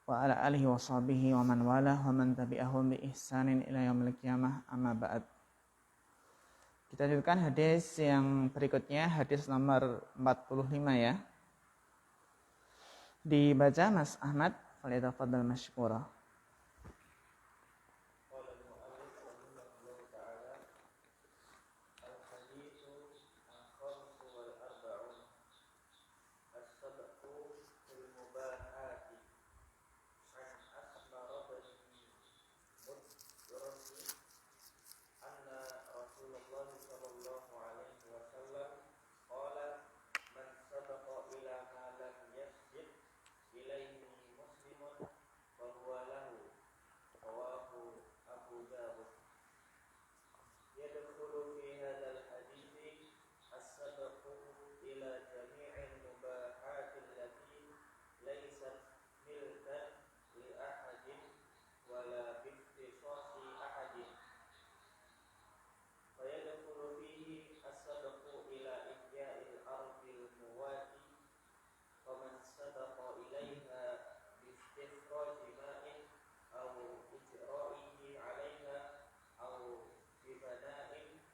wa ala alihi wa sahbihi wa man walah wa man tabi'ahum bi ihsanin ila yaumil qiyamah, amma ba'd. Kita lanjutkan hadis yang berikutnya, hadis nomor 45 ya. Dibaca Mas Ahmad, falyatafaddal mashkura.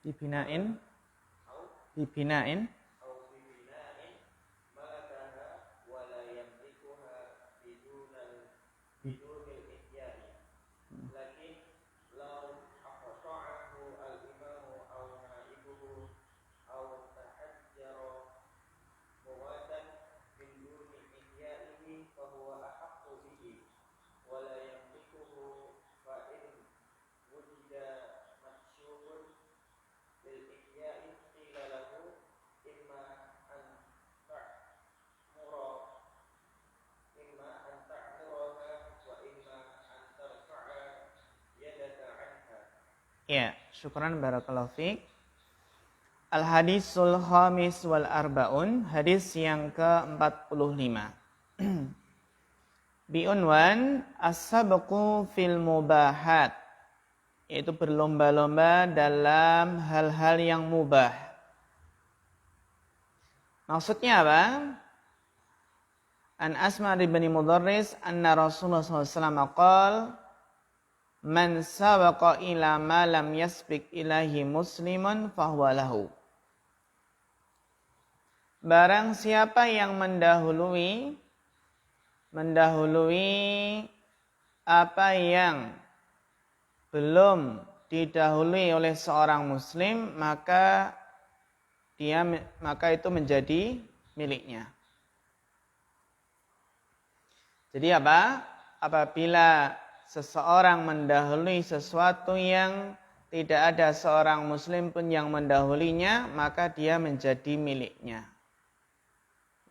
Bibina'in ya, syukran barakallahu fiik. Al-hadisul khamis wal arbaun, hadis yang ke-45. Bi'unwan as-sabqu fil mubahat, yaitu berlomba-lomba dalam hal-hal yang mubah. Maksudnya apa? An Asma bin Mudarris anna Rasulullah SAW qala man sabaqa ila ma lam yasbiq ilahi musliman fahuwa lahu. Barang siapa yang mendahului apa yang belum didahului oleh seorang muslim, maka itu menjadi miliknya. Jadi apa? Apabila seseorang mendahului sesuatu yang tidak ada seorang muslim pun yang mendahulinya, maka dia menjadi miliknya.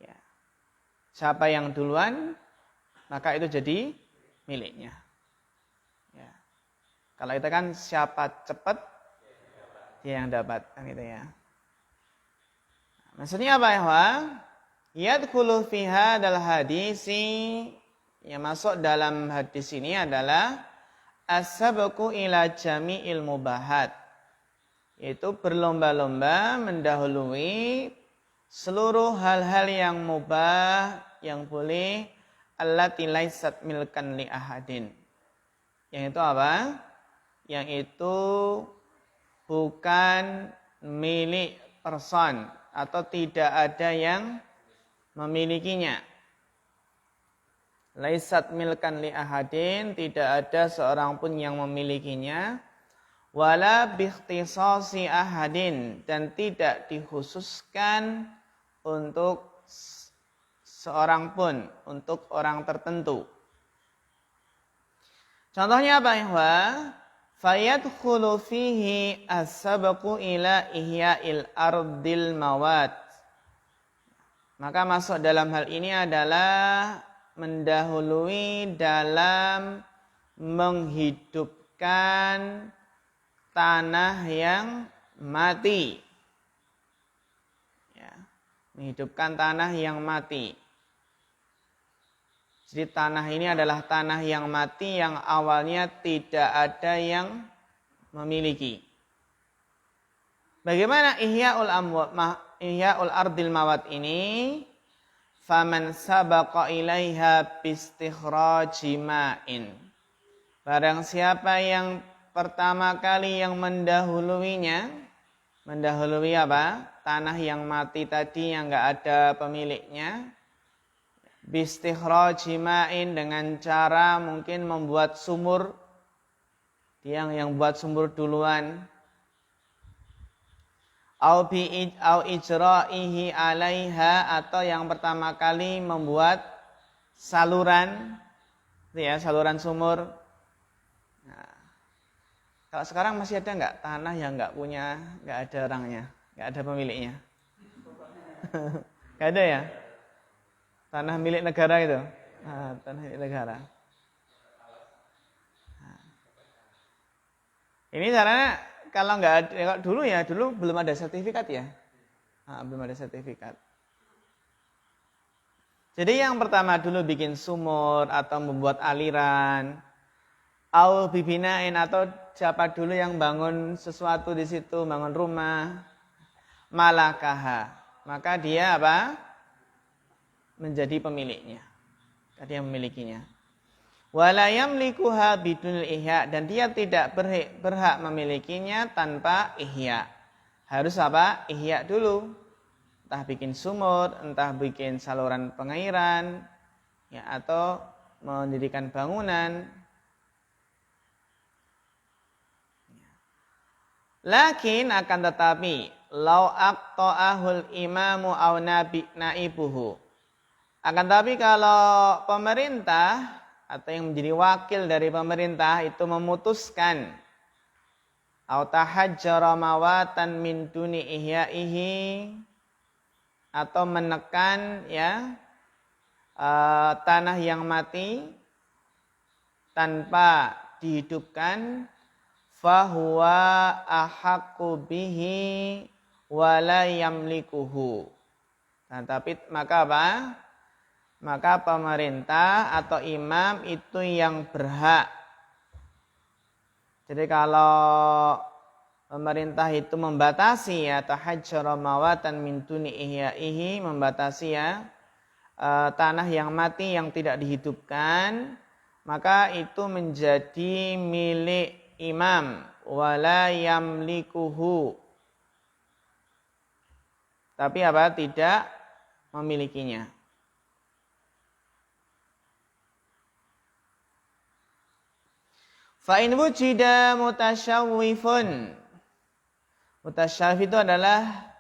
Ya. Siapa yang duluan, maka itu jadi miliknya. Ya. Kalau itu kan siapa cepat, dia yang dapat, kan gitu ya. Maksudnya apa ya? Yadkhulu fi hadzal hadisi, yang masuk dalam hadis ini adalah as-sabqu ila jami'il mubahat, yaitu berlomba-lomba mendahului seluruh hal-hal yang mubah, yang boleh, allati laysat milkan li ahadin. Yang itu apa? Yang itu bukan milik person atau tidak ada yang memilikinya. Laisat milkan li ahadin, tidak ada seorang pun yang memilikinya. Wala biikhtisasi ahadin, dan tidak dikhususkan untuk seorang pun, untuk orang tertentu. Contohnya apa ya? Fayadkhulu fihi as-sabqu ila ihya'il ardil mawat. Maka masuk dalam hal ini adalah mendahului dalam menghidupkan tanah yang mati. Ya, menghidupkan tanah yang mati. Jadi tanah ini adalah tanah yang mati yang awalnya tidak ada yang memiliki. Bagaimana ihya'ul ardil mawat ini? faman sabaqa ilaiha bistikhraji ma'in. Barang siapa yang pertama kali yang mendahului apa? Tanah yang mati tadi yang enggak ada pemiliknya. Bistikhraji ma'in, dengan cara mungkin membuat sumur. Dia yang buat sumur duluan. Au ijra'ihi 'alaiha, atau yang pertama kali membuat saluran, itu ya, saluran sumur. Nah, kalau sekarang masih ada enggak tanah yang enggak ada orangnya, enggak ada pemiliknya? Enggak ada ya? Tanah milik negara itu. Nah, tanah milik negara. Nah. Ini caranya kalau nggak ada, dulu belum ada sertifikat ya. Nah, belum ada sertifikat. Jadi yang pertama dulu bikin sumur atau membuat aliran, au bibinain, atau siapa dulu yang bangun sesuatu di situ, bangun rumah, malakaha, maka dia apa? Menjadi pemiliknya. Dia memilikinya. Wala yamlikuha bidunil ihya, dan dia tidak berhak memilikinya tanpa ihya. Harus apa? Ihya dulu. Entah bikin sumur, entah bikin saluran pengairan, ya, atau mendirikan bangunan. Lakin akan tetapi, lau aqta'ahul imamu aw naibuhu. Akan tetapi kalau pemerintah atau yang menjadi wakil dari pemerintah itu memutuskan au tahajjara mawatan min duni ihya'ihi, atau menekan ya tanah yang mati tanpa dihidupkan, fahuwa ahaqqu bihi wa la yamlikuhu. Nah, tapi maka apa? Maka pemerintah atau imam itu yang berhak. Jadi kalau pemerintah itu membatasi ya tahajjara mawatan min duni ihya'ihi, membatasi ya tanah yang mati yang tidak dihidupkan, maka itu menjadi milik imam, wala yamlikuhu. Tapi apa? Tidak memilikinya. Fa in wujida mutasyawwifun. Mutasyawwif itu adalah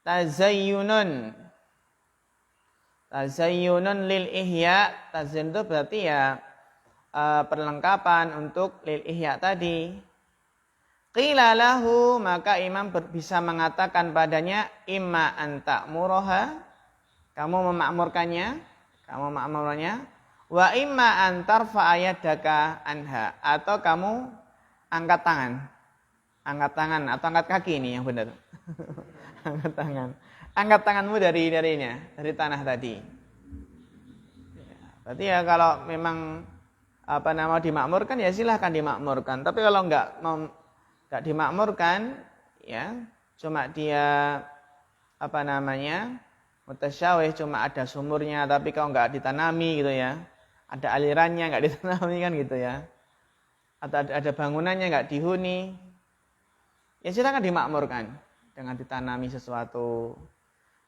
tazayyunun. Tazayyunun lil ihya. Tazayyun itu berarti ya perlengkapan untuk lil ihya tadi. Qila lahu, maka imam bisa mengatakan padanya, imma anta muroha, kamu memakmurkannya, wa imma antar fa'ayadaka anha, atau kamu angkat tangan atau angkat kaki, ini yang benar. angkat tanganmu dari tanah tadi. Berarti ya kalau memang dimakmurkan ya silahkan dimakmurkan. Tapi kalau enggak dimakmurkan ya, cuma dia mutasyawih, cuma ada sumurnya tapi kalau enggak ditanami gitu ya, ada alirannya enggak ditanami kan gitu ya, atau ada bangunannya enggak dihuni, ya silakan dimakmurkan dengan ditanami sesuatu.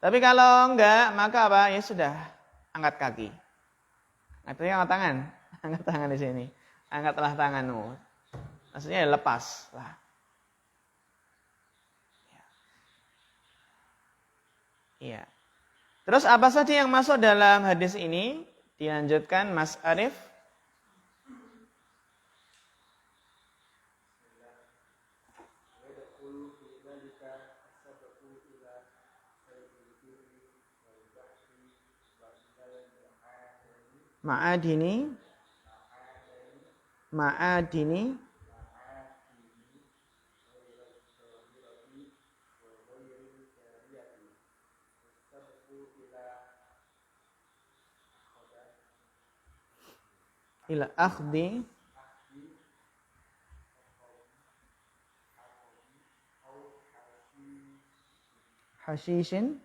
Tapi kalau enggak, maka apa? Ya sudah, angkat kaki. Artinya angkat tangan di sini. Angkatlah tanganmu. Maksudnya ya lepas lah. Iya. Terus apa saja yang masuk dalam hadis ini? Dilanjutkan Mas Arif. Ma'adini ila akhdi hashishin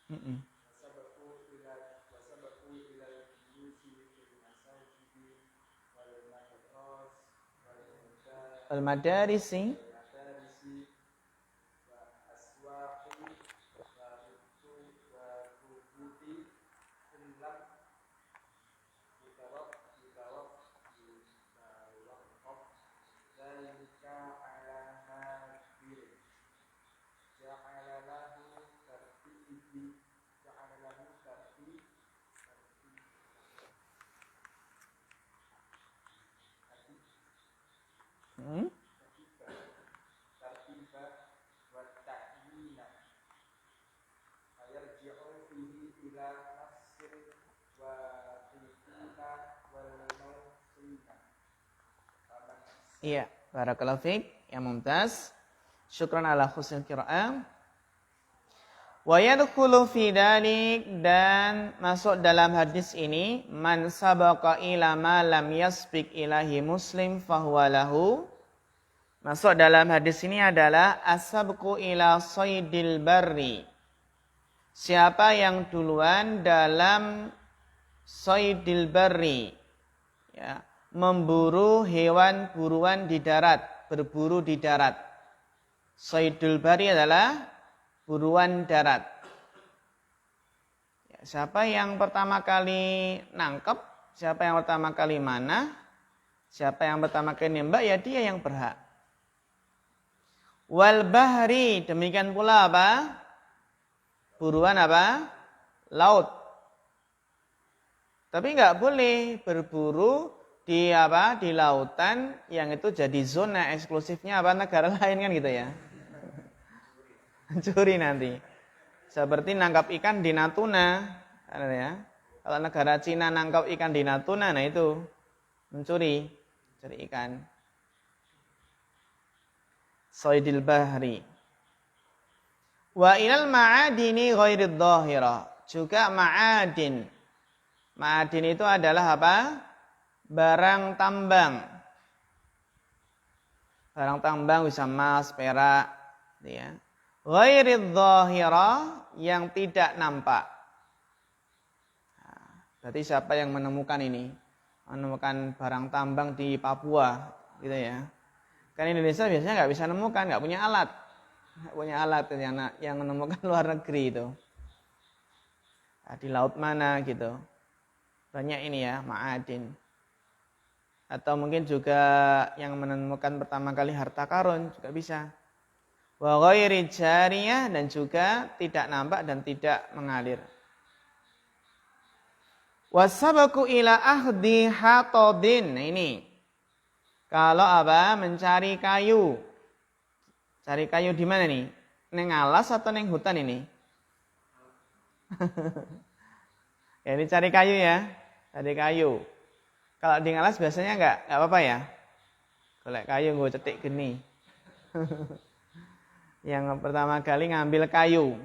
Mm-mm. Al-madarisi. Hmm? Iya, barakallahu fiik, ya mumtaz. Syukran ala husnil qiraah. Wa yadkhulu fi dzalik, dan masuk dalam hadis ini man sabaqa ila ma lam yasbiq ilahi muslim fahuwa lahu. Masuk dalam hadis ini adalah asabqu ila saydil barri. Siapa yang duluan dalam saydil barri, ya, memburu hewan buruan di darat, berburu di darat. Saydul barri adalah buruan darat. Ya, siapa yang pertama kali nangkep, siapa yang pertama kali mana, siapa yang pertama kali nembak, ya dia yang berhak. Wal bahri, demikian pula apa? Buruan apa? Laut. Tapi enggak boleh berburu di apa? Di lautan yang itu jadi zona eksklusifnya apa? Negara lain kan gitu ya. Curi nanti. Seperti nangkap ikan di Natuna, ya. Kalau negara Cina nangkap ikan di Natuna, nah itu mencuri, curi ikan. Saydil bahri. Wa ilal ma'adini ghairid dhahira. Juga ma'adin. Ma'adin itu adalah apa? Barang tambang. Barang tambang bisa emas, perak, ya. Ghairid dhahira, yang tidak nampak. Nah, berarti siapa yang menemukan ini? Menemukan barang tambang di Papua, gitu ya. Kan Indonesia biasanya nggak bisa nemukan, nggak punya alat. Nggak punya alat yang menemukan luar negeri itu. Nah, di laut mana gitu. Banyak ini ya, ma'adin. Atau mungkin juga yang menemukan pertama kali harta karun juga bisa. Wa ghairi jariyah, dan juga tidak nampak dan tidak mengalir. Wasabaku ila ahdi hatodin. Nah ini. Kalau apa? Mencari kayu. Cari kayu di mana nih? Neng alas atau neng hutan ini? Ya, ini cari kayu ya. Cari kayu. Kalau di alas biasanya enggak apa-apa ya. Golek kayu gue cetik geni. Yang pertama kali ngambil kayu.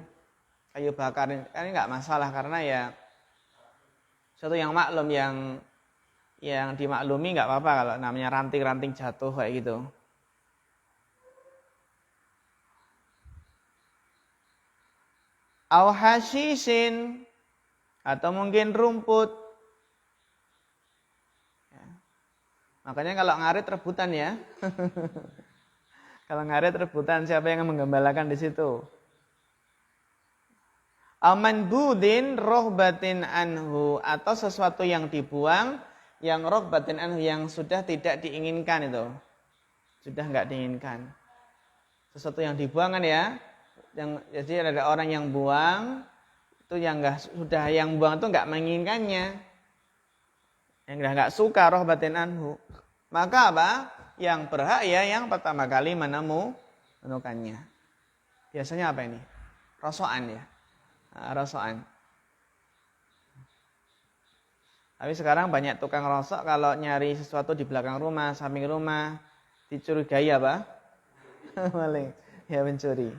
Kayu bakar ini enggak masalah karena ya suatu yang maklum, yang dimaklumi enggak apa-apa kalau namanya ranting-ranting jatuh kayak gitu. Au hashisin, atau mungkin rumput. Ya. Makanya kalau ngarit rebutan ya. Kalau ngarit rebutan, siapa yang menggembalakan di situ? Aman budin rohbatin anhu, atau sesuatu yang dibuang, yang rohbatin anhu, yang sudah tidak diinginkan itu. Sudah enggak diinginkan. Sesuatu yang dibuang kan ya. Jadi ada orang yang buang itu yang buang itu enggak menginginkannya, yang enggak suka rohbatin anhu, maka apa? Yang berhak ya yang pertama kali menemukannya. Biasanya apa ini? Rosokan ya, rosokan. Tapi sekarang banyak tukang rosok kalau nyari sesuatu di belakang rumah, samping rumah, dicurigai apa? Maling, ya pencuri.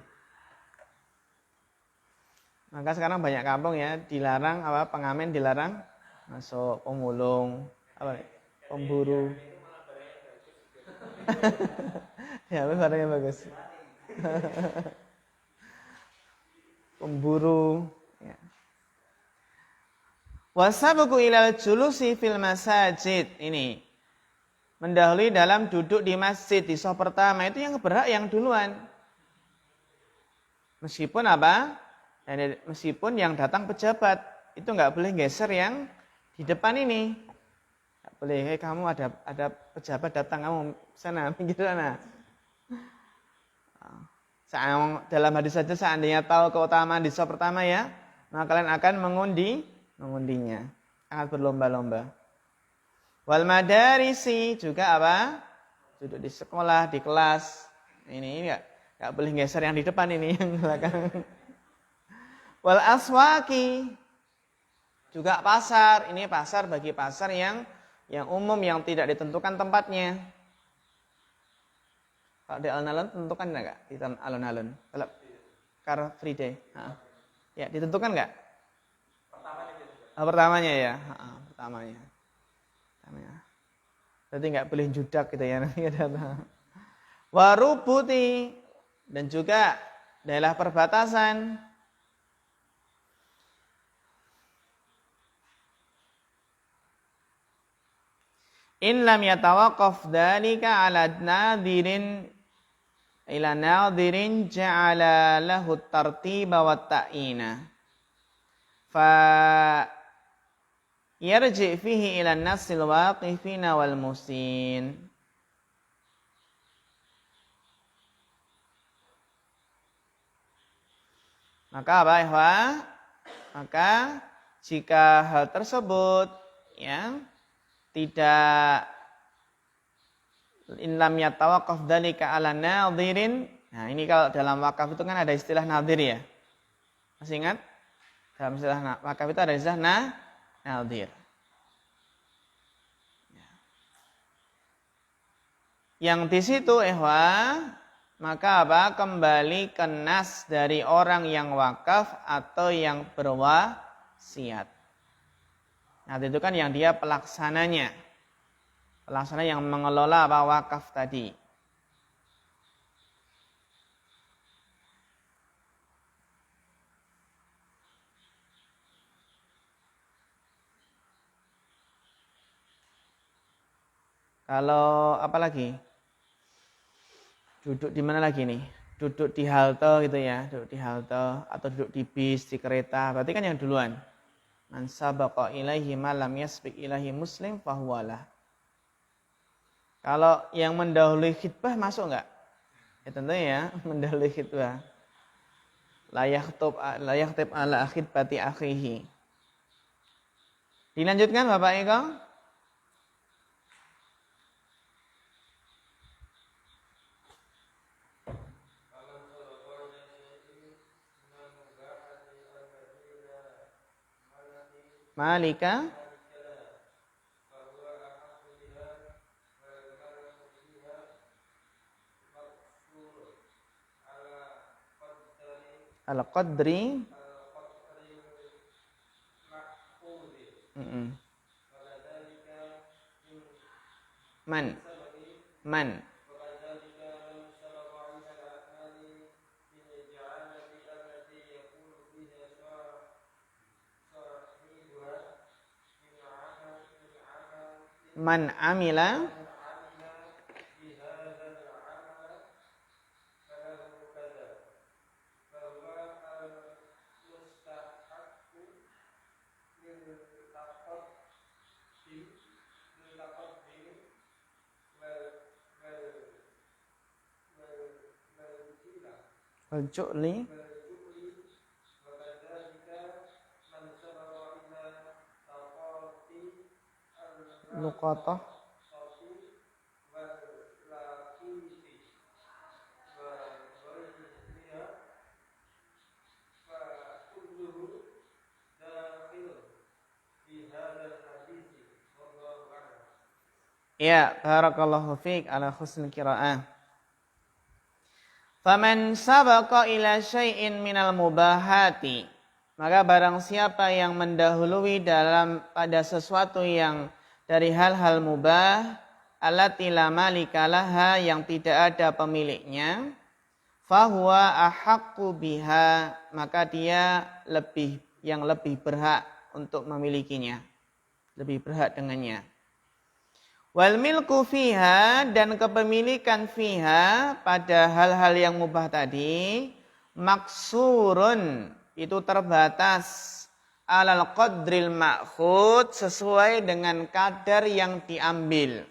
Maka sekarang banyak kampung ya dilarang apa, pengamen dilarang masuk, pemulung, apa, pemburu. Ya, barangnya bagus. Pemburu, Ya. Wasabuku ilal julusi fil masajid. Ini mendahului dalam duduk di masjid di saf pertama itu yang berhak yang duluan. Meskipun apa? Meskipun yang datang pejabat itu nggak boleh geser yang di depan ini. Nggak boleh. Kamu ada pejabat datang, kamu sana pinggir sana. Dalam hadis saja seandainya tahu keutamaan di saf pertama ya, maka kalian akan mengundinya. Sangat berlomba-lomba. Wal madarisi juga apa? Duduk di sekolah, di kelas. Ini enggak boleh geser yang di depan ini, yang belakang. Wal aswaki juga pasar. Ini pasar bagi pasar yang umum yang tidak ditentukan tempatnya. Kalau di alun-alun tentukan enggak? Di alun-alun. Kalau Car Free Day. Ya, ditentukan enggak? Pertamanya ya. Pertamanya. Berarti enggak boleh judak gitu ya. Warubuti dan juga daerah perbatasan. In lam yatawaqqaf dzalika 'ala nadirin ila nadirin ja'ala lahu tartiba wa ta'ina. Fa yarji fihi ila an-nasil waqifina wal musin. Maka apa ya? Maka jika hal tersebut ya tidak in lam yatawaqqaf dzalika 'ala nadhirin. Nah, ini kalau dalam wakaf itu kan ada istilah nadhir ya. Masih ingat? Dalam istilah wakaf itu ada istilah nadhir. Yang di situ maka apa? Kembali ke nas dari orang yang wakaf atau yang berwasiat. Nah, itu kan yang dia pelaksananya. Pelaksana yang mengelola apa wakaf tadi. Kalau apa lagi? Duduk di mana lagi nih? Duduk di halte gitu ya, duduk di halte atau duduk di bis, di kereta. Berarti kan yang duluan. Man sabaqa ilaihi ma lam yasbiq ilaihi muslim fahuwalah. Kalau yang mendahului khitbah masuk enggak? Ya tentunya ya, mendahului khitbah. La yakhtib ala khitbati akhihi. Dilanjutkan Bapak Eko? Malika al-qadri man man amila al-ju'li luqatah Ya, barakallahu fiik ala husnil qiraah. Faman sabaqa ila syai'in minal mubahati. Maka barang siapa yang mendahului pada sesuatu yang dari hal-hal mubah, allati la malikalaha yang tidak ada pemiliknya, fahuwa ahaqqu biha, maka dia lebih yang lebih berhak untuk memilikinya, lebih berhak dengannya. Wal milku fiha, dan kepemilikan fiha pada hal-hal yang mubah tadi, maksurun, itu terbatas, alal qadril ma'khud, sesuai dengan kadar yang diambil.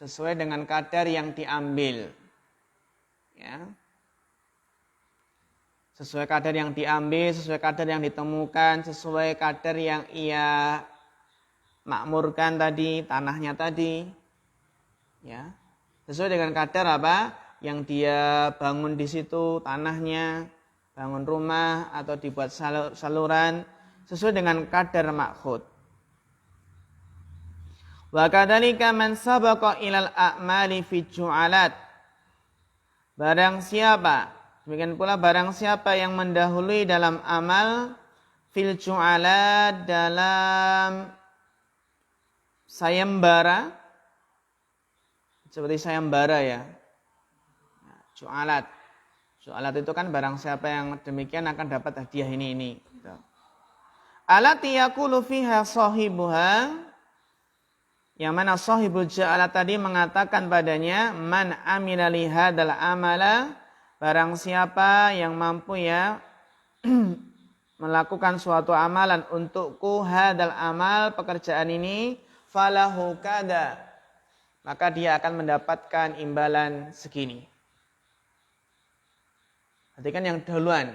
Sesuai dengan kadar yang diambil. Ya. Sesuai kadar yang diambil, sesuai kadar yang ditemukan, sesuai kadar yang ia makmurkan tadi, tanahnya tadi, ya, sesuai dengan kadar apa yang dia bangun di situ, tanahnya, bangun rumah atau dibuat saluran, sesuai dengan kadar makhud. Wa kadzalika man sabaqa ilal a'mali fi ju'alat. Barang siapa, demikian pula barang siapa yang mendahului dalam amal fil ju'alat, dalam sayembara, seperti sayembara ya. Ju'alat. Ju'alat itu kan barang siapa yang demikian akan dapat hadiah ini. Alati yaqulu fiha sahibuha, yang mana sahibul ju'alat tadi mengatakan padanya, man amila li hadzal amala, barang siapa yang mampu ya melakukan suatu amalan untukku, hadzal amal, pekerjaan ini, falahu kada, maka dia akan mendapatkan imbalan segini. Berarti kan yang dahuluan,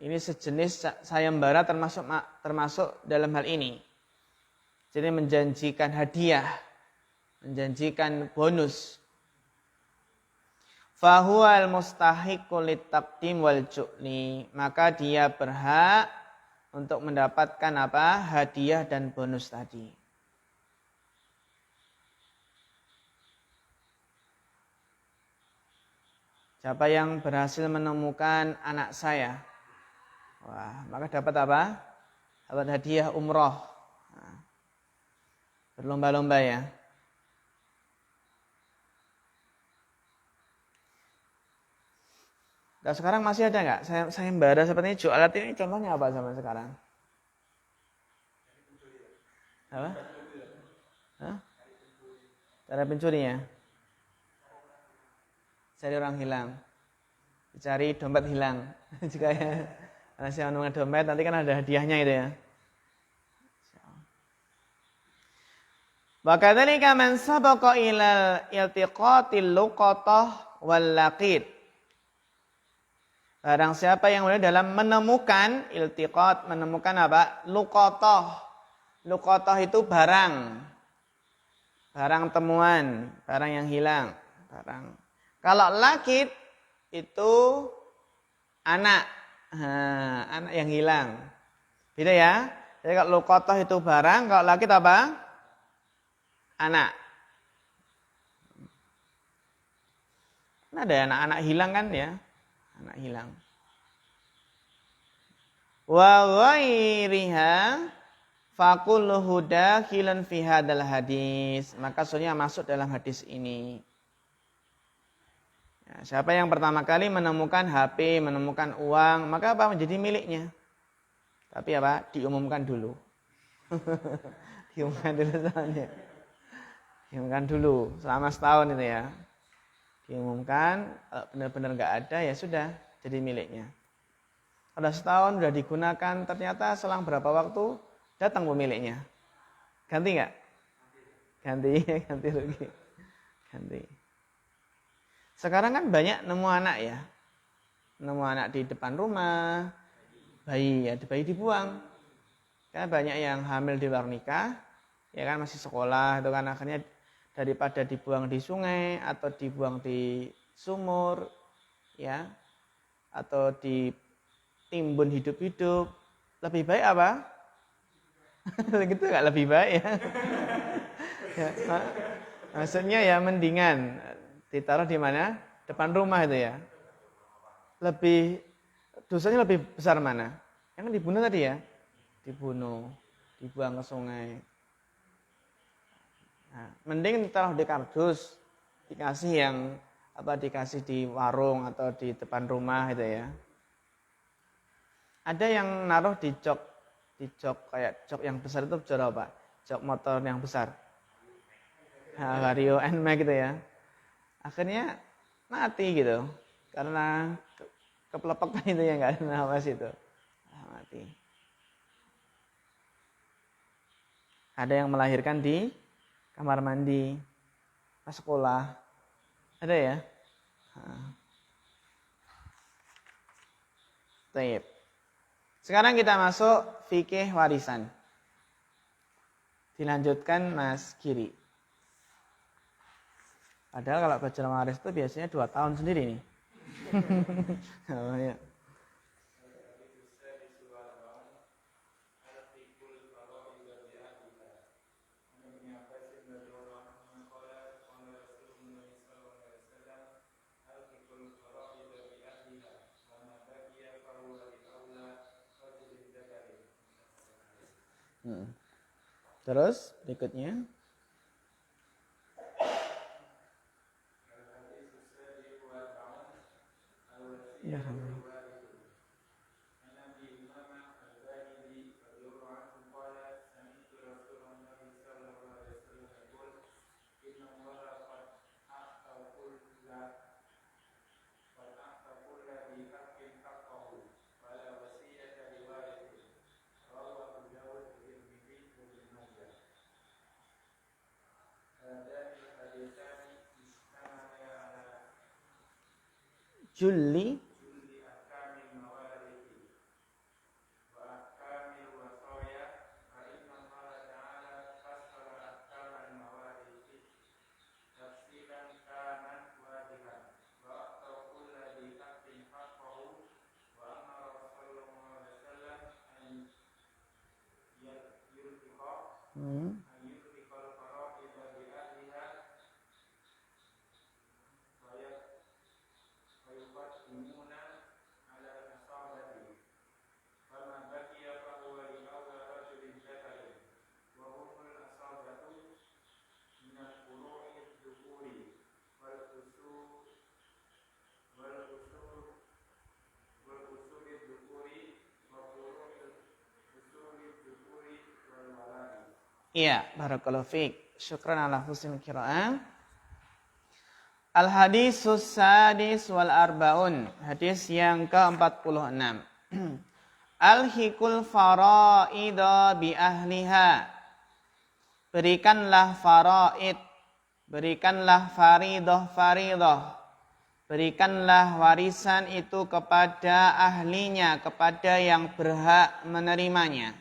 ini sejenis sayembara termasuk dalam hal ini. Jadi menjanjikan hadiah, menjanjikan bonus. Fahuwal mustahiqu litaqdim wal ju'li, maka dia berhak untuk mendapatkan apa? Hadiah dan bonus tadi. Siapa yang berhasil menemukan anak saya, wah, maka dapat apa? Dapat hadiah umroh. Nah, berlomba-lomba ya. Nah, sekarang masih ada nggak sayembara seperti jualat ini? Contohnya apa zaman sekarang? Apa? Hah? Cara pencurinya? Cari orang hilang, dicari dompet hilang. Jika ya, karena saya menemukan dompet, nanti kan ada hadiahnya itu ya. Wa kadzalika man sabaqa ilal iltiqatil luqatah wal laqit. Barang siapa yang mulai dalam menemukan iltiqat, menemukan apa? Luqatah. Luqatah itu barang. Barang temuan, barang yang hilang, barang. Kalau laqit itu anak. Anak yang hilang. Beda ya? Jadi kalau luqatah itu barang, kalau laqit apa? Anak. Nah, ada anak-anak hilang kan ya? Anak hilang. Wa ghairiha faqulluhu dakhilan fi hadzal hadis. Maka sebenarnya masuk dalam hadis ini. Ya, siapa yang pertama kali menemukan HP, menemukan uang, maka apa? Menjadi miliknya. Tapi apa? Diumumkan dulu. Diumumkan dulu soalnya. Diumumkan dulu selama setahun itu ya. Diumumkan, kalau benar-benar nggak ada ya sudah jadi miliknya. Ada setahun sudah digunakan, ternyata selang berapa waktu datang pemiliknya. Ganti nggak? Ganti, ganti rugi. Ganti. Sekarang kan banyak nemu anak ya. Nemu anak di depan rumah, bayi dibuang. Kan banyak yang hamil di luar nikah, ya kan masih sekolah, itu kan akhirnya daripada dibuang di sungai atau dibuang di sumur, ya, atau ditimbun hidup-hidup, lebih baik apa? Gitu nggak lebih baik ya? Ya, maksudnya ya mendingan ditaruh di mana? Depan rumah itu ya. Lebih dosanya lebih besar mana? Yang dibunuh tadi ya? Dibunuh, dibuang ke sungai. Nah, mending ditaruh di kardus, dikasih yang dikasih di warung atau di depan rumah itu ya. Ada yang naruh di jok kayak jok yang besar itu jok apa? Jok motor yang besar. Nah, Vario NMAX gitu ya. Akhirnya mati gitu. Karena kepelepekan itu ya, nggak ada nafas itu. Mati. Ada yang melahirkan di kamar mandi pas sekolah. Ada ya? Baik. Sekarang kita masuk fikih warisan. Dilanjutkan Mas Giri. Padahal kalau belajar waris itu biasanya 2 tahun sendiri nih. Oh, ya. Terus berikutnya. Ya. Juli Iya, barakallahu fiik. Syukran ala husnil qiraah. Al-hadisus sadis wal arbaun. Hadis yang ke-46. Al-hikul faraida bi ahliha. Berikanlah faraid. Berikanlah faridah. Berikanlah warisan itu kepada ahlinya, kepada yang berhak menerimanya.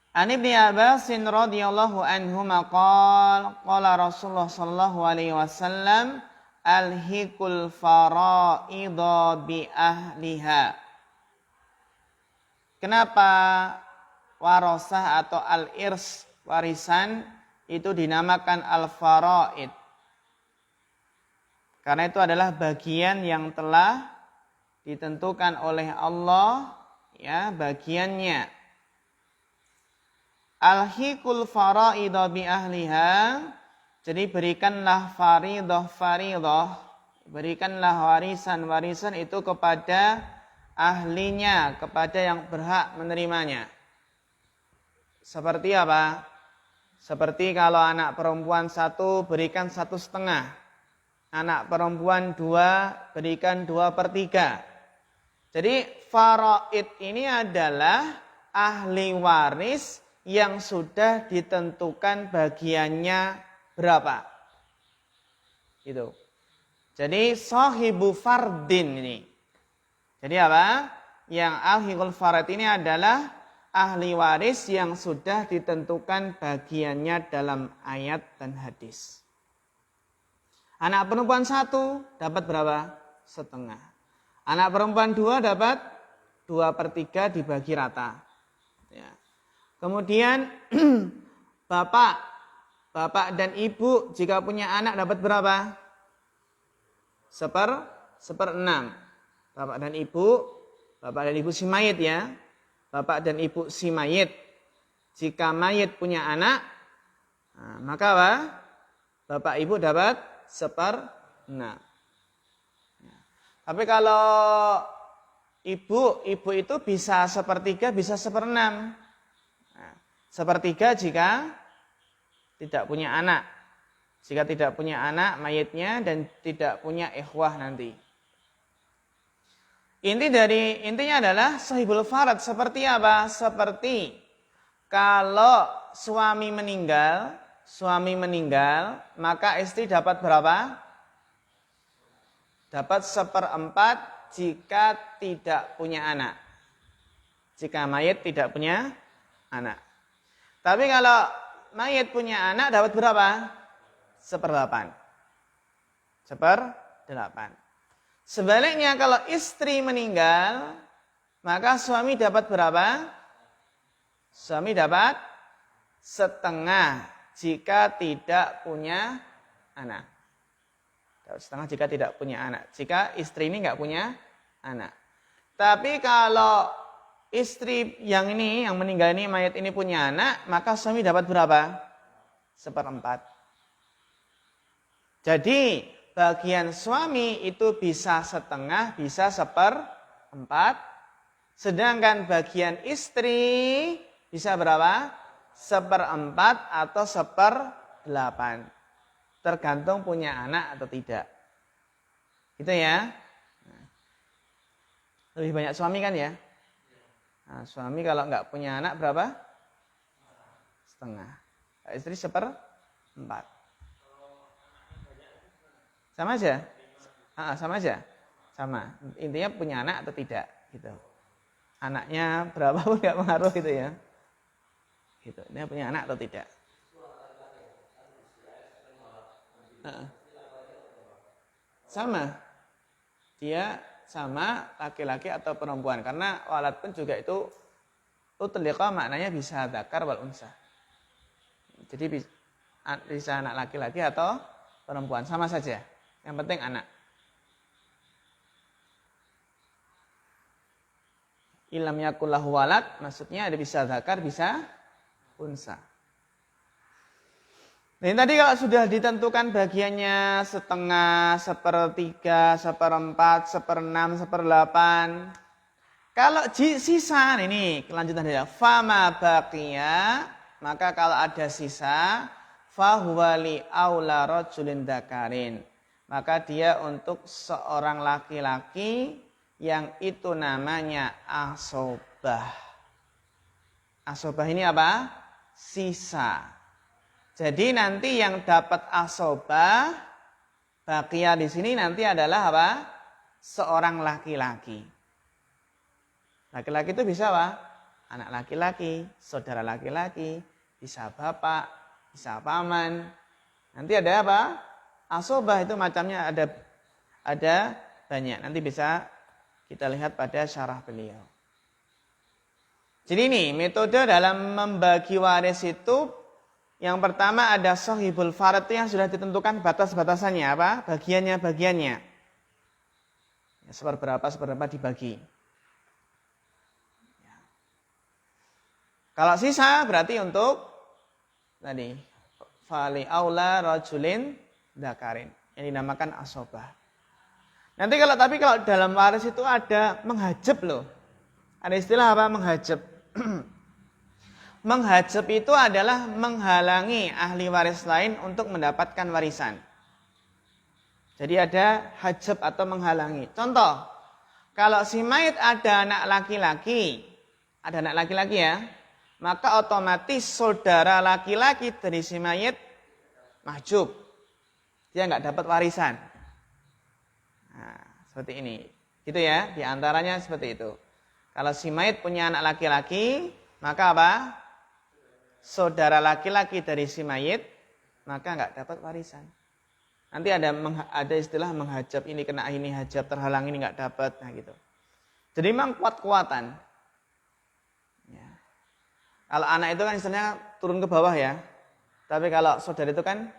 An Ibnu Abbas radhiyallahu anhu qala Rasulullah sallallahu alaihi wasallam alhiqul faraidha bi ahliha. Kenapa warasah atau al-irs warisan itu dinamakan al-faraid? Karena itu adalah bagian yang telah ditentukan oleh Allah, ya, bagiannya. Alhiqul faraidha bi ahliha. Jadi berikanlah faridah, berikanlah warisan itu kepada ahlinya, kepada yang berhak menerimanya. Seperti apa? Seperti kalau anak perempuan 1 berikan 1,5. Anak perempuan 2 berikan 2/3. Jadi faraid ini adalah ahli waris yang sudah ditentukan bagiannya berapa. Gitu. Jadi sahibu fardin ini. Jadi apa? Yang al-hiqul farad ini adalah ahli waris yang sudah ditentukan bagiannya dalam ayat dan hadis. Anak perempuan 1 dapat berapa? 1/2. Anak perempuan 2 dapat 2/3 dibagi rata. Ya. Kemudian bapak dan ibu jika punya anak dapat berapa? 1/6. Bapak dan ibu si mayit ya. Bapak dan ibu si mayit. Jika mayit punya anak, maka apa? Bapak ibu dapat 1/6. Tapi kalau ibu itu bisa sepertiga, bisa seperenam. Nah, sepertiga jika tidak punya anak. Jika tidak punya anak mayitnya dan tidak punya ikhwah nanti. Intinya adalah sahibul farad seperti apa? Seperti kalau suami meninggal, maka istri dapat berapa? Dapat 1/4 jika tidak punya anak. Jika mayit tidak punya anak. Tapi kalau mayit punya anak dapat berapa? 1/8. 1/8. Sebaliknya kalau istri meninggal, maka suami dapat berapa? Suami dapat 1/2 jika tidak punya anak. Dapat 1/2 jika tidak punya anak. Jika istri ini nggak punya anak. Tapi kalau istri yang meninggal ini, mayat ini punya anak, maka suami dapat berapa? 1/4. Jadi bagian suami itu bisa 1/2, bisa 1/4. Sedangkan bagian istri bisa berapa? 1/4 atau 1/8. Tergantung punya anak atau tidak. Gitu ya. Lebih banyak suami kan ya? Nah, suami kalau nggak punya anak berapa? 1/2. Istri 1/4. Sama aja? Sama aja? Sama. Intinya punya anak atau tidak. Gitu. Anaknya berapa pun nggak pengaruh gitu ya. Gitu. Dia punya anak atau tidak. Sama. Dia sama laki-laki atau perempuan. Karena walad pun juga itu utliqa maknanya bisa dzakar wal unsa. Jadi bisa anak laki-laki atau perempuan. Sama saja. Yang penting anak. Ilam yakul lahu walad, maksudnya ada bisa dzakar, bisa unsa. Nah, tadi kalau sudah ditentukan bagiannya 1/2, 1/3, 1/4, 1/6, 1/8. Kalau sisa, ini kelanjutan dia. Fama baqiya, maka kalau ada sisa, fahuwa li aula rajulin dzakarin. Maka dia untuk seorang laki-laki yang itu namanya asobah. Asobah ini apa? Sisa. Jadi nanti yang dapat asobah, baqiya di sini nanti adalah apa? Seorang laki-laki. Laki-laki itu bisa apa? Anak laki-laki, saudara laki-laki, bisa bapak, bisa paman. Nanti ada apa? Asobah itu macamnya ada banyak. Nanti bisa kita lihat pada syarah beliau. Jadi ini metode dalam membagi waris itu yang pertama ada sahibul farad yang sudah ditentukan batas-batasannya apa? Bagiannya. Ya, seberapa dibagi. Ya. Kalau sisa berarti untuk tadi fali aula rajulin dzakarin yang dinamakan asobah. Nanti kalau dalam waris itu ada menghajab loh. Ada istilah apa menghajab? Menghajab itu adalah menghalangi ahli waris lain untuk mendapatkan warisan. Jadi ada hajab atau menghalangi. Contoh, kalau si mayit ada anak laki-laki ya, maka otomatis saudara laki-laki dari si mayit mahjub. Dia nggak dapat warisan. Nah, seperti ini. Gitu ya, diantaranya seperti itu. Kalau si mayit punya anak laki-laki, maka apa? Saudara laki-laki dari si mayit, maka nggak dapat warisan. Nanti ada istilah menghajab, ini kena ini hajab, terhalang ini nggak dapat, nah gitu. Jadi memang kuat-kuatan. Ya. Kalau anak itu kan istilahnya turun ke bawah ya. Tapi kalau saudara itu kan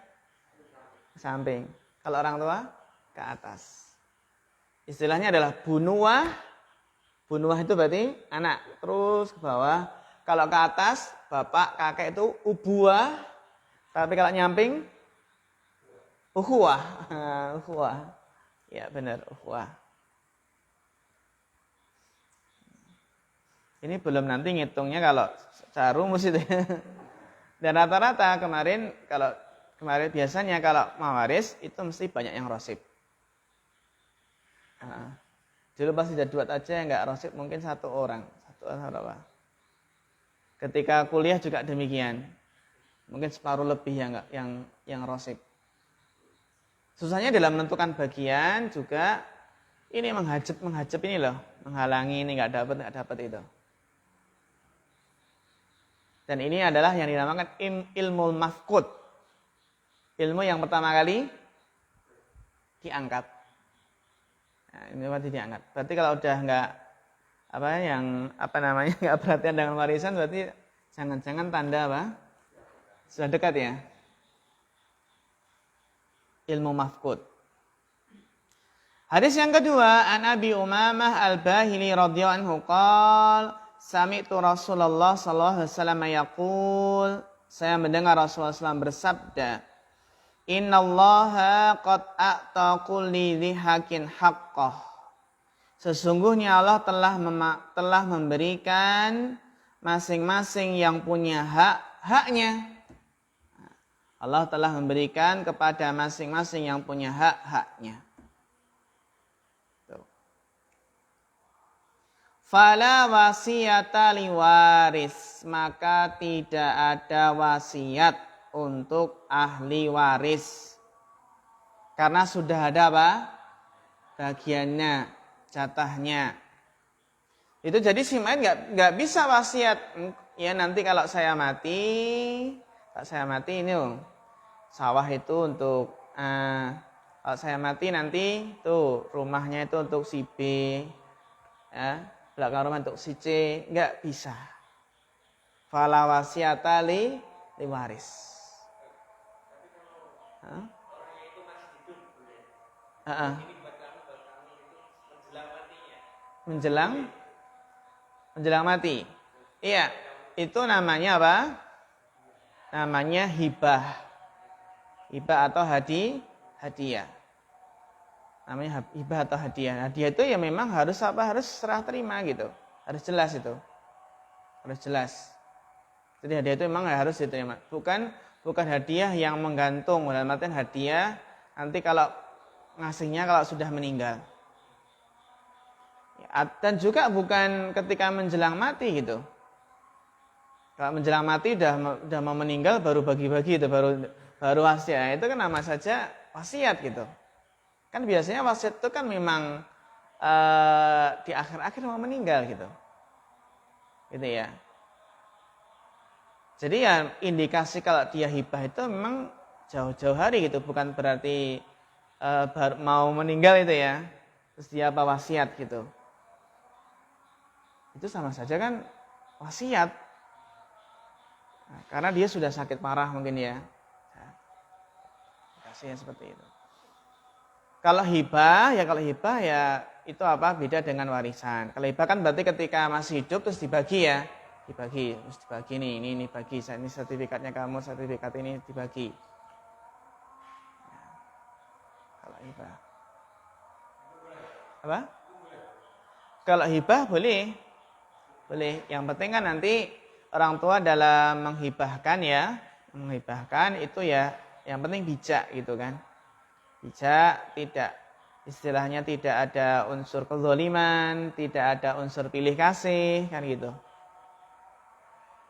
ke samping. Kalau orang tua ke atas. Istilahnya adalah bunuah. Bunuah itu berarti anak terus ke bawah. Kalau ke atas, bapak, kakek itu ubuah. Tapi kalau nyamping, ukhuwah. Ukhuwah. Ya benar, ukhuwah. Ini belum nanti ngitungnya kalau secara rumus itu. Dan rata-rata kemarin biasanya kalau mawaris itu mesti banyak yang rosib. Dulu pas sudah dua aja yang nggak rosib mungkin satu orang berapa. Ketika kuliah juga demikian, mungkin separuh lebih yang rosib. Susahnya dalam menentukan bagian juga ini menghajab ini loh, menghalangi ini nggak dapat itu. Dan ini adalah yang dinamakan ilmu mafqud. Ilmu yang pertama kali diangkat. Nah, ini berarti diangkat. Berarti kalau udah nggak nggak perhatian dengan warisan, berarti jangan-jangan tanda apa? Sudah dekat ya. Ilmu mafqud. Hadis yang kedua, an Abi Umamah Al-Bahili radhiyallahu anhu qala sami'tu Rasulullah sallallahu alaihi wasallam yaqul, saya mendengar Rasulullah SAW bersabda, innallaha qad a'ta kulli dhi haqqin haqqah. Sesungguhnya Allah telah memberikan masing-masing yang punya haknya. Allah telah memberikan kepada masing-masing yang punya haknya. Fala wasiyata liwaris, maka tidak ada wasiat untuk ahli waris. Karena sudah ada apa? Bagiannya, jatahnya. Itu jadi si mayit nggak bisa wasiat. Ya nanti kalau saya mati ini loh, sawah itu untuk kalau saya mati nanti tuh rumahnya itu untuk si B, ya, belakang rumah untuk si C, nggak bisa. Fala wasiyata liwaris. Menjelang mati. Iya, itu namanya apa? Namanya hibah. Hibah atau hadiah. Namanya hibah atau hadiah. Hadiah itu ya memang harus serah terima gitu. Harus jelas itu. Harus jelas. Jadi hadiah itu memang harus diterima. Bukan hadiah yang menggantung. Dalam artian hadiah nanti kalau ngasihnya kalau sudah meninggal. Dan juga bukan ketika menjelang mati gitu. Kalau menjelang mati udah mau meninggal baru bagi-bagi itu baru wasiat. Itu kan nama saja wasiat gitu. Kan biasanya wasiat itu kan memang di akhir-akhir mau meninggal gitu. Gitu ya. Jadi ya indikasi kalau dia hibah itu memang jauh-jauh hari gitu, bukan berarti mau meninggal itu ya. Terus dia apa wasiat gitu. Itu sama saja kan wasiat. Nah, karena dia sudah sakit parah mungkin ya. Kasihnya seperti itu. Kalau hibah ya itu apa? Beda dengan warisan. Kalau hibah kan berarti ketika masih hidup terus dibagi ya. Terus dibagi nih, ini bagi, ini sertifikatnya kamu, sertifikat ini dibagi. Nah, kalau hibah. Apa? Kalau hibah boleh. Yang penting kan nanti orang tua dalam menghibahkan itu ya yang penting bijak gitu kan. Bijak, istilahnya tidak ada unsur kezaliman, tidak ada unsur pilih kasih kan gitu.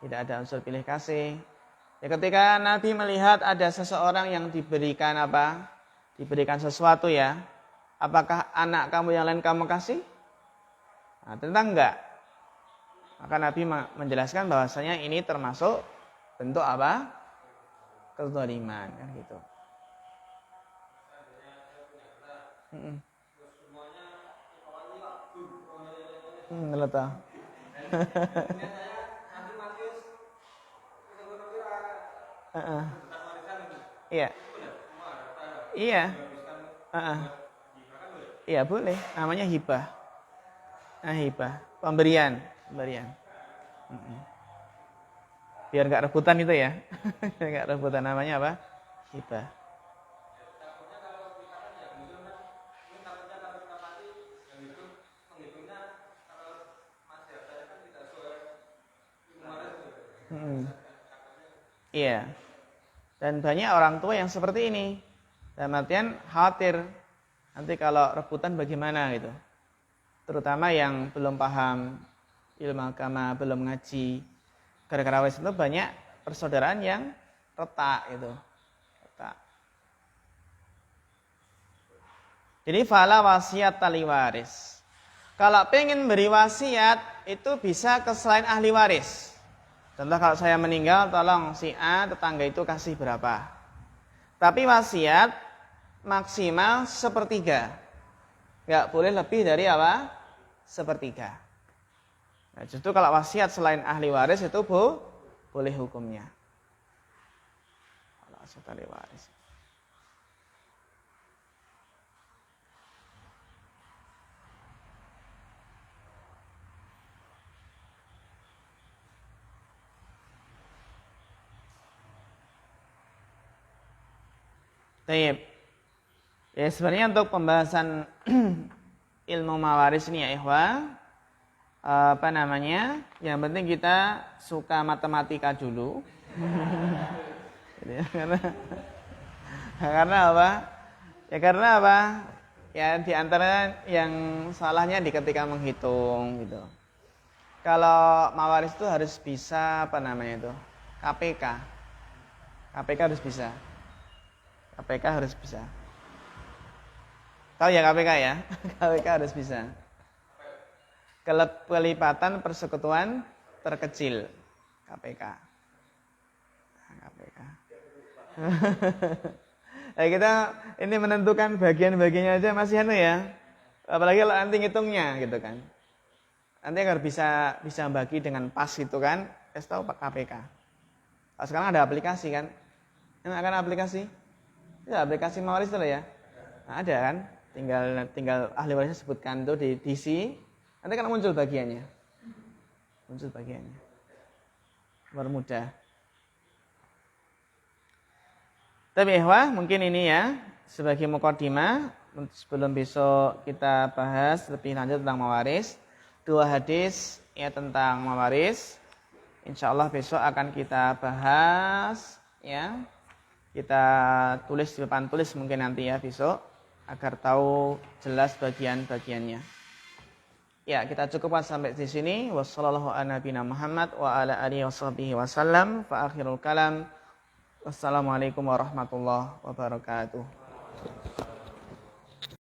Tidak ada unsur pilih kasih. Ya ketika Nabi melihat ada seseorang yang diberikan sesuatu ya, apakah anak kamu yang lain kamu kasih? Nah, tentu enggak. Maka Nabi menjelaskan bahwasanya ini termasuk bentuk apa? Kezaliman kan gitu. Letak. Iya. Iya. Iya boleh. Namanya hibah. Hibah. Pemberian. Biar nggak rebutan itu ya. Nggak rebutan, namanya apa? Hibah. Iya. Dan banyak orang tua yang seperti ini. Dalam artian khawatir nanti kalau rebutan bagaimana gitu. Terutama yang belum paham ilmu agama, belum ngaji. Gara-gara wis itu banyak persaudaraan yang retak gitu. Retak. Jadi fala wasiat tali waris. Kalau pengen beri wasiat itu bisa ke selain ahli waris. Contoh kalau saya meninggal, tolong si A tetangga itu kasih berapa. Tapi wasiat maksimal 1/3. Nggak boleh lebih dari apa? 1/3. Nah, justru kalau wasiat selain ahli waris itu boleh hukumnya. Kalau wasiat ahli waris. Baik. Ya sebenarnya untuk pembahasan ilmu mawaris ini ya ikhwah, apa namanya? Yang penting kita suka matematika dulu. Karena apa? Ya karena apa? Ya di antara yang salahnya di ketika menghitung gitu. Kalau mawaris itu harus bisa apa namanya itu? KPK. KPK harus bisa. KPK harus bisa. Tahu ya KPK ya? KPK harus bisa. Kelipatan persekutuan terkecil. KPK. KPK. Ya kita ini menentukan bagian-bagiannya aja masih anu ya. Apalagi kalau nanti ngitungnya gitu kan. Nanti agar bisa bagi dengan pas gitu kan. Kasih tahu Pak KPK. Nah, sekarang ada aplikasi kan. Yang akan aplikasi? Ya, aplikasi mawaris itu ya. Nah, ada kan? Tinggal ahli warisnya sebutkan itu di DC. Nanti kan muncul bagiannya. Muncul bagiannya. Bermudah. Tapi ikhwah, mungkin ini ya sebagai mukadimah sebelum besok kita bahas lebih lanjut tentang mawaris. 2 hadis ya tentang mawaris. Insyaallah besok akan kita bahas ya. Kita tulis di papan tulis mungkin nanti ya besok agar tahu jelas bagian-bagiannya. Ya, kita cukupkan sampai di sini. Wassallallahu ala nabiyina Muhammad wa ala alihi washabbihi wasallam. Fa akhirul kalam. Wassalamualaikum warahmatullahi wabarakatuh.